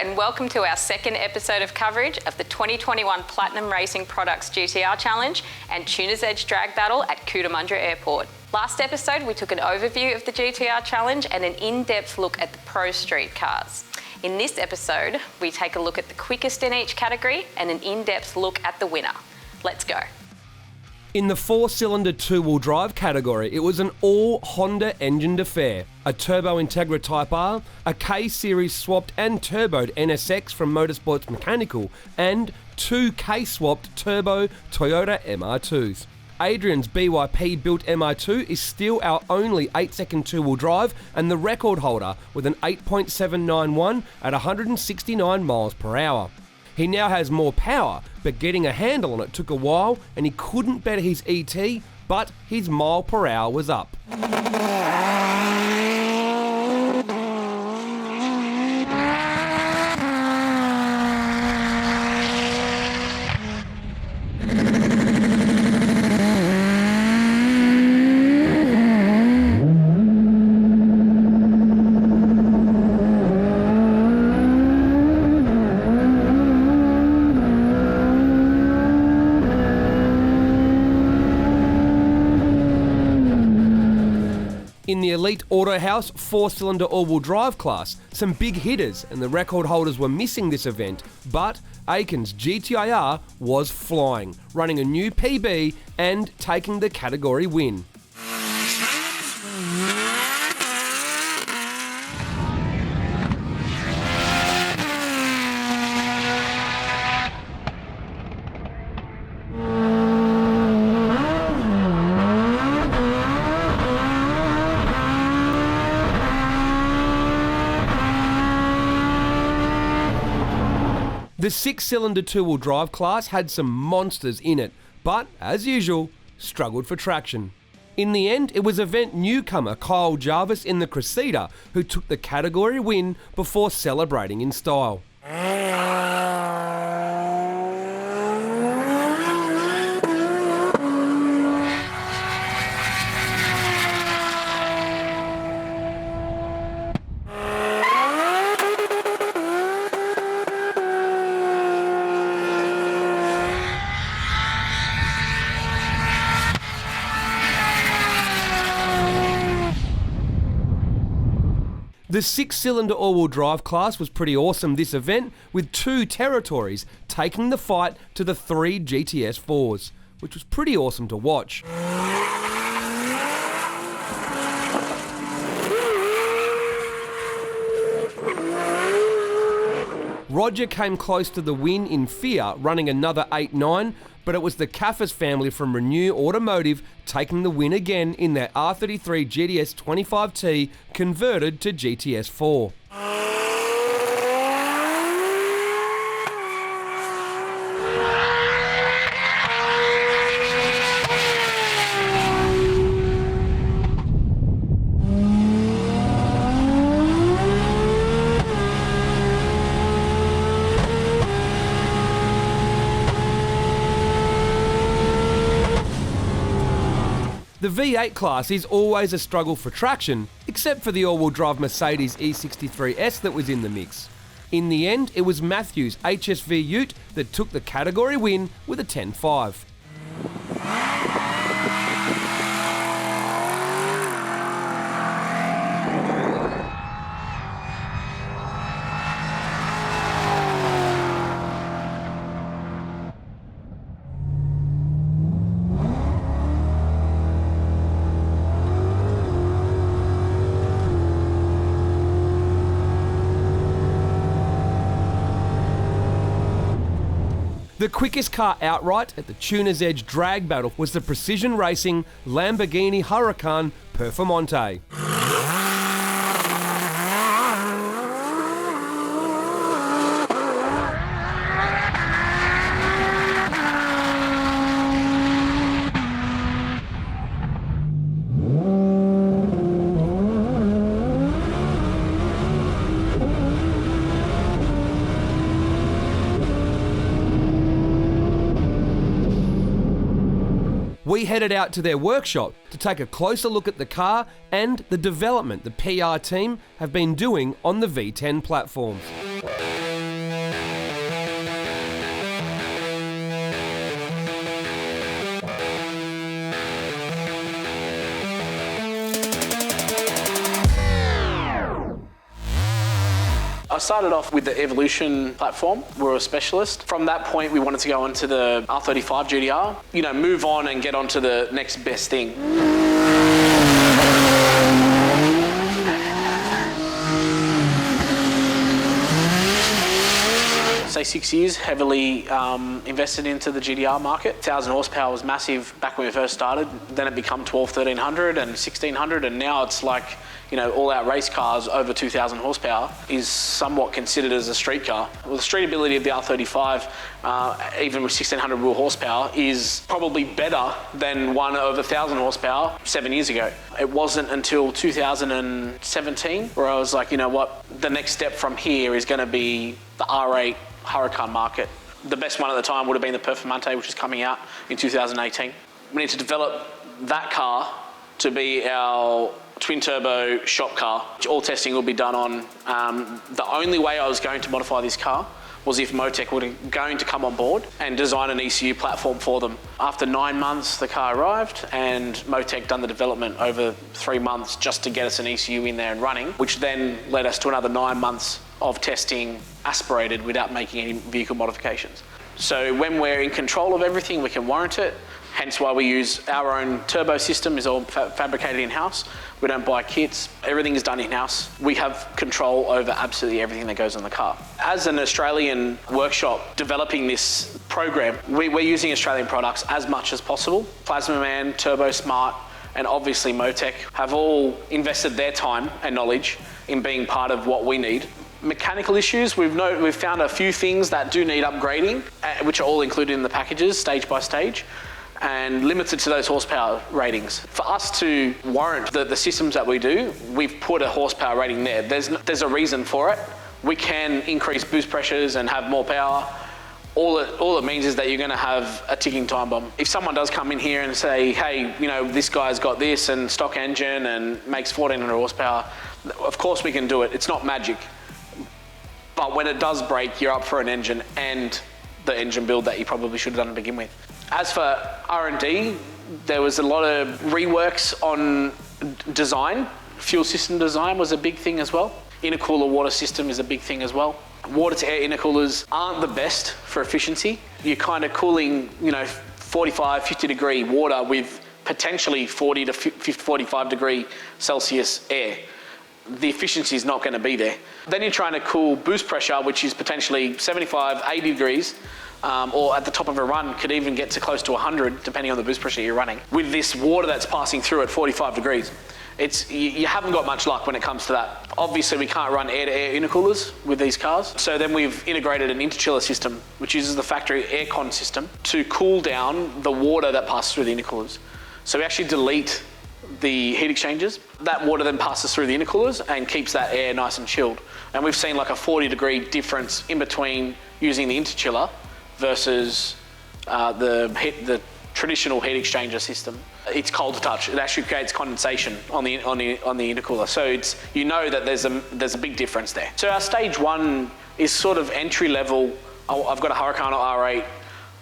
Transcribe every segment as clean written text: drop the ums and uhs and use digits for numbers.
and welcome to our second episode of coverage of the 2021 Platinum Racing Products GTR Challenge and Tuner's Edge Drag Battle at Cootamundra Airport. Last episode, we took an overview of the GTR Challenge and an in-depth look at the Pro Street cars. In this episode, we take a look at the quickest in each category and an in-depth look at the winner. Let's go. In the four-cylinder two-wheel drive category, it was an all-Honda engined affair. A Turbo Integra Type R, a K-Series swapped and turboed NSX from Motorsports Mechanical, and two K-swapped turbo Toyota MR2s. Adrian's BYP-built MR2 is still our only 8-second two-wheel drive and the record holder with an 8.791 at 169 miles per hour. He now has more power, but getting a handle on it took a while and he couldn't better his ET, but his mile per hour was up. In the Elite Auto House four-cylinder all-wheel drive class, some big hitters and the record holders were missing this event, but Aiken's GTIR was flying, running a new PB and taking the category win. The six-cylinder two-wheel drive class had some monsters in it, but, as usual, struggled for traction. In the end, it was event newcomer Kyle Jarvis in the Cressida who took the category win before celebrating in style. The six-cylinder all-wheel drive class was pretty awesome this event, with two territories taking the fight to the three GTS 4s, which was pretty awesome to watch. Roger came close to the win in Fear, running another 8.9, but it was the Caffers family from Renew Automotive taking the win again in their R33 GTS 25T converted to GTS 4. The V8 class is always a struggle for traction, except for the all-wheel drive Mercedes E63S that was in the mix. In the end, it was Matthew's HSV Ute that took the category win with a 10.5. The quickest car outright at the Tuner's Edge Drag Battle was the Precision Racing Lamborghini Huracan Performante. We headed out to their workshop to take a closer look at the car and the development the PR team have been doing on the V10 platforms. started off with the Evolution platform. We were a specialist. From that point, we wanted to go into the R35 GTR, you know, move on and get onto the next best thing. Say 6 years, heavily invested into the GTR market. 1,000 horsepower was massive back when we first started. Then it became 1,200, 1,300 and 1,600, and now it's like, you know, all-out race cars over 2,000 horsepower is somewhat considered as a street car. Well, the street ability of the R35, even with 1,600 wheel horsepower, is probably better than one of 1,000 horsepower 7 years ago. It wasn't until 2017 where I was like, you know what, the next step from here is going to be the R8 Huracan market. The best one at the time would have been the Performante, which is coming out in 2018. We need to develop that car to be our twin-turbo shop car. All testing will be done on. The only way I was going to modify this car was if Motec were going to come on board and design an ECU platform for them. After 9 months, the car arrived, and Motec done the development over 3 months just to get us an ECU in there and running, which then led us to another 9 months of testing aspirated without making any vehicle modifications. So when we're in control of everything, we can warrant it. Hence why we use our own turbo system, is all fabricated in-house. We don't buy kits, everything is done in-house. We have control over absolutely everything that goes on the car. As an Australian workshop developing this program, we're using Australian products as much as possible. Plasma Man, Turbo Smart, and obviously Motec have all invested their time and knowledge in being part of what we need. Mechanical issues, we've found a few things that do need upgrading, which are all included in the packages, stage by stage, and limited to those horsepower ratings. For us to warrant the systems that we do, we've put a horsepower rating there. There's a reason for it. We can increase boost pressures and have more power. All it means is that you're going to have a ticking time bomb. If someone does come in here and say, hey, you know, this guy's got this and stock engine and makes 1,400 horsepower, of course we can do it. It's not magic. But when it does break, you're up for an engine and the engine build that you probably should have done to begin with. As for R&D, there was a lot of reworks on design. Fuel system design was a big thing as well. Intercooler water system is a big thing as well. Water to air intercoolers aren't the best for efficiency. You're kind of cooling, you know, 45, 50 degree water with potentially 40 to 45 degree Celsius air. The efficiency is not going to be there. Then you're trying to cool boost pressure, which is potentially 75, 80 degrees, or at the top of a run could even get to close to 100, depending on the boost pressure you're running. With this water that's passing through at 45 degrees, you haven't got much luck when it comes to that. Obviously, we can't run air-to-air intercoolers with these cars. So then we've integrated an interchiller system, which uses the factory aircon system to cool down the water that passes through the intercoolers. So we actually delete the heat exchangers. That water then passes through the intercoolers and keeps that air nice and chilled. And we've seen like a 40-degree difference in between using the interchiller versus the traditional heat exchanger system. It's cold to touch. It actually creates condensation on the intercooler. So it's, you know that there's a big difference there. So our stage one is sort of entry level. I've got a Huracan R8.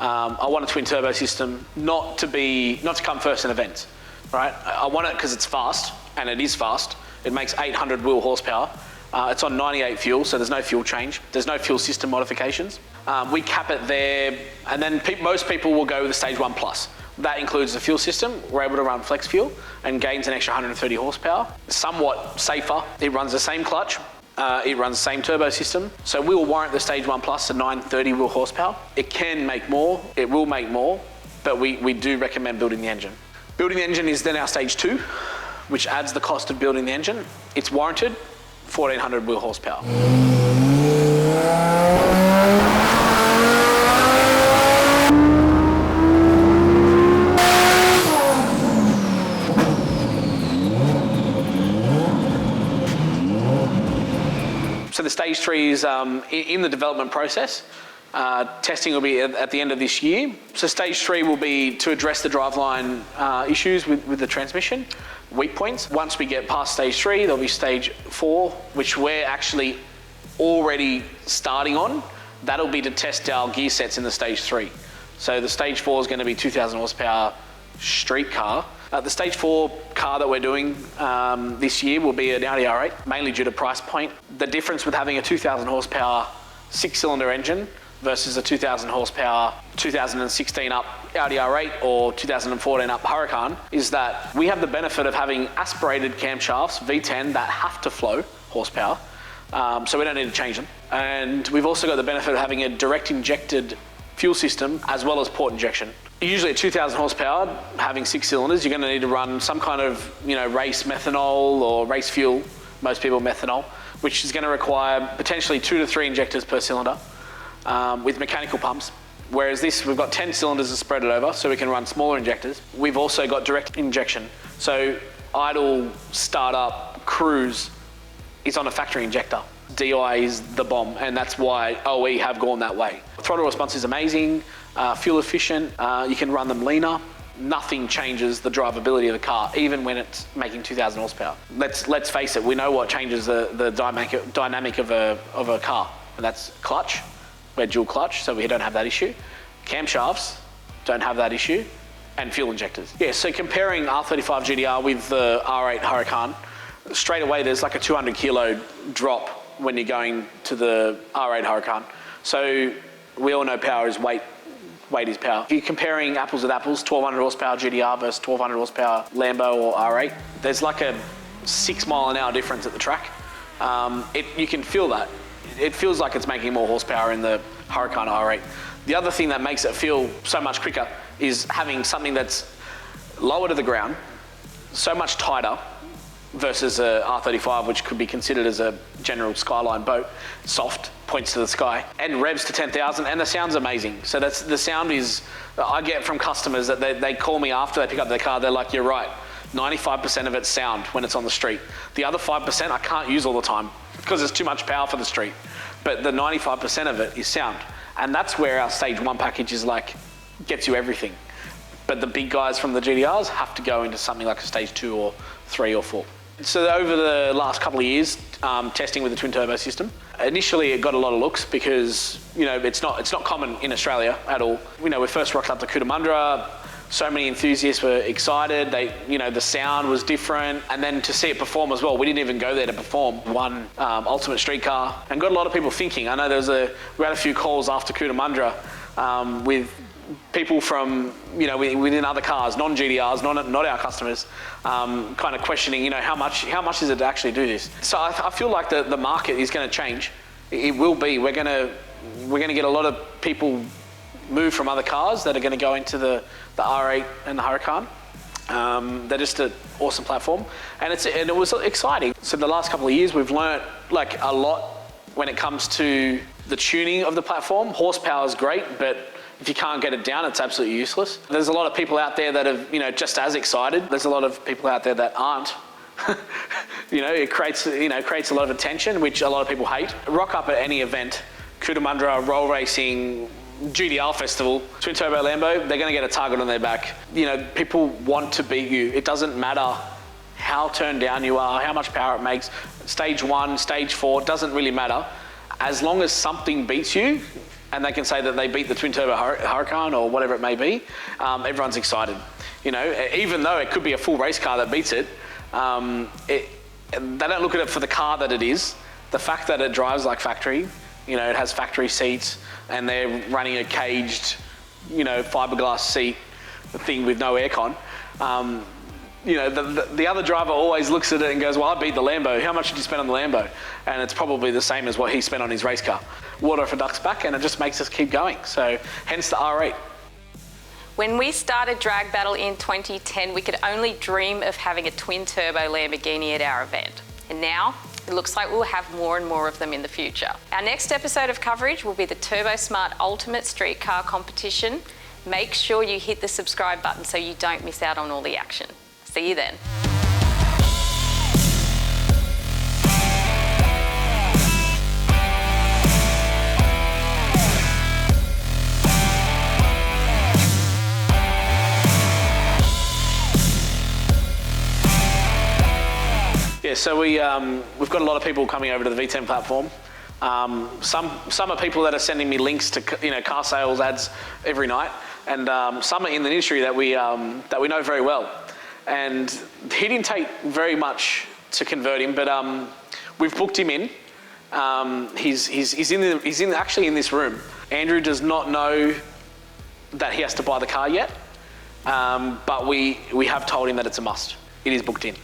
I want a twin turbo system, not to come first in events. Right? I want it because it's fast, and it is fast. It makes 800 wheel horsepower. It's on 98 fuel, so there's no fuel change. There's no fuel system modifications. We cap it there, and then most people will go with the stage 1 plus. That includes the fuel system. We're able to run flex fuel and gains an extra 130 horsepower. Somewhat safer. It runs the same clutch. It runs the same turbo system. So we will warrant the stage 1 plus to 930 wheel horsepower. It can make more. It will make more, but we do recommend building the engine. Building the engine is then our stage 2, which adds the cost of building the engine. It's warranted, 1,400 wheel horsepower. So the stage 3 is in the development process. Testing will be at the end of this year. So stage 3 will be to address the driveline issues with the transmission, weak points. Once we get past stage 3, there'll be stage 4, which we're actually already starting on. That'll be to test our gear sets in the stage 3. So the stage 4 is going to be 2,000 horsepower street car, The Stage 4 car that we're doing this year will be an Audi R8, mainly due to price point. The difference with having a 2,000 horsepower 6-cylinder engine versus a 2,000 horsepower 2016 up Audi R8 or 2014 up Huracan is that we have the benefit of having aspirated camshafts, V10, that have to flow horsepower, so we don't need to change them. And we've also got the benefit of having a direct injected fuel system as well as port injection. Usually at 2,000 horsepower, having 6 cylinders, you're going to need to run some kind of, race methanol or race fuel, most people methanol, which is going to require potentially 2 to 3 injectors per cylinder with mechanical pumps. Whereas this, we've got 10 cylinders to spread it over, so we can run smaller injectors. We've also got direct injection. So idle, startup, cruise is on a factory injector. DI is the bomb, and that's why OE have gone that way. Throttle response is amazing, fuel efficient, you can run them leaner. Nothing changes the drivability of the car, even when it's making 2,000 horsepower. Let's face it, we know what changes the dynamic of a car, and that's clutch. We're dual clutch, so we don't have that issue. Camshafts don't have that issue, and fuel injectors. Yeah, so comparing R35 GTR with the R8 Huracan, straight away there's like a 200 kilo drop when you're going to the R8 Huracan. So we all know power is weight. Weight is power. If you're comparing apples with apples, 1,200 horsepower GTR versus 1,200 horsepower Lambo or R8, there's like a 6 mile an hour difference at the track. You can feel that. It feels like it's making more horsepower in the Huracan R8. The other thing that makes it feel so much quicker is having something that's lower to the ground, so much tighter, versus a R35, which could be considered as a general Skyline boat, soft, points to the sky, and revs to 10,000, and the sound's amazing. So that's the sound is, I get from customers that they call me after they pick up their car, they're like, you're right, 95% of it's sound when it's on the street. The other 5% I can't use all the time because there's too much power for the street. But the 95% of it is sound. And that's where our Stage 1 package is like, gets you everything. But the big guys from the GTRs have to go into something like a Stage 2 or 3 or 4. So over the last couple of years, testing with the twin turbo system, initially it got a lot of looks because it's not common in Australia at all. We first rocked up to Commodore, so many enthusiasts were excited. The sound was different, and then to see it perform as well. We didn't even go there to perform. Won Ultimate Street Car, and got a lot of people thinking. I know we had a few calls after Commodore with people from within other cars, non-GTRs, not our customers, kind of questioning how much is it to actually do this. So I feel like the market is going to change. It will be. We're going to get a lot of people move from other cars that are going to go into the R8 and the Huracan. They're just an awesome platform, and it was exciting. So the last couple of years we've learnt like a lot when it comes to the tuning of the platform. Horsepower is great, but if you can't get it down, it's absolutely useless. There's a lot of people out there that are, just as excited. There's a lot of people out there that aren't. It creates a lot of attention, which a lot of people hate. Rock up at any event, Cootamundra, roll racing, GDR festival, twin turbo Lambo, they're going to get a target on their back. People want to beat you. It doesn't matter how turned down you are, how much power it makes. Stage 1, Stage 4, it doesn't really matter. As long as something beats you, and they can say that they beat the twin turbo Huracan or whatever it may be, everyone's excited. Even though it could be a full race car that beats it, they don't look at it for the car that it is. The fact that it drives like factory, it has factory seats, and they're running a caged, fiberglass seat thing with no aircon. The other driver always looks at it and goes, well, I beat the Lambo. How much did you spend on the Lambo? And it's probably the same as what he spent on his race car. Water off a duck's back, and it just makes us keep going. So hence the R8. When we started Drag Battle in 2010, we could only dream of having a twin-turbo Lamborghini at our event. And now, it looks like we'll have more and more of them in the future. Our next episode of coverage will be the Turbo Smart Ultimate Street Car Competition. Make sure you hit the subscribe button so you don't miss out on all the action. See you then. Yeah, so we've got a lot of people coming over to the V10 platform. Some are people that are sending me links to car sales ads every night, and some are in the industry that we know very well. and he didn't take very much to convert him, but we've booked him in. He's actually in this room. Andrew does not know that he has to buy the car yet, but we have told him that it's a must. It is booked in.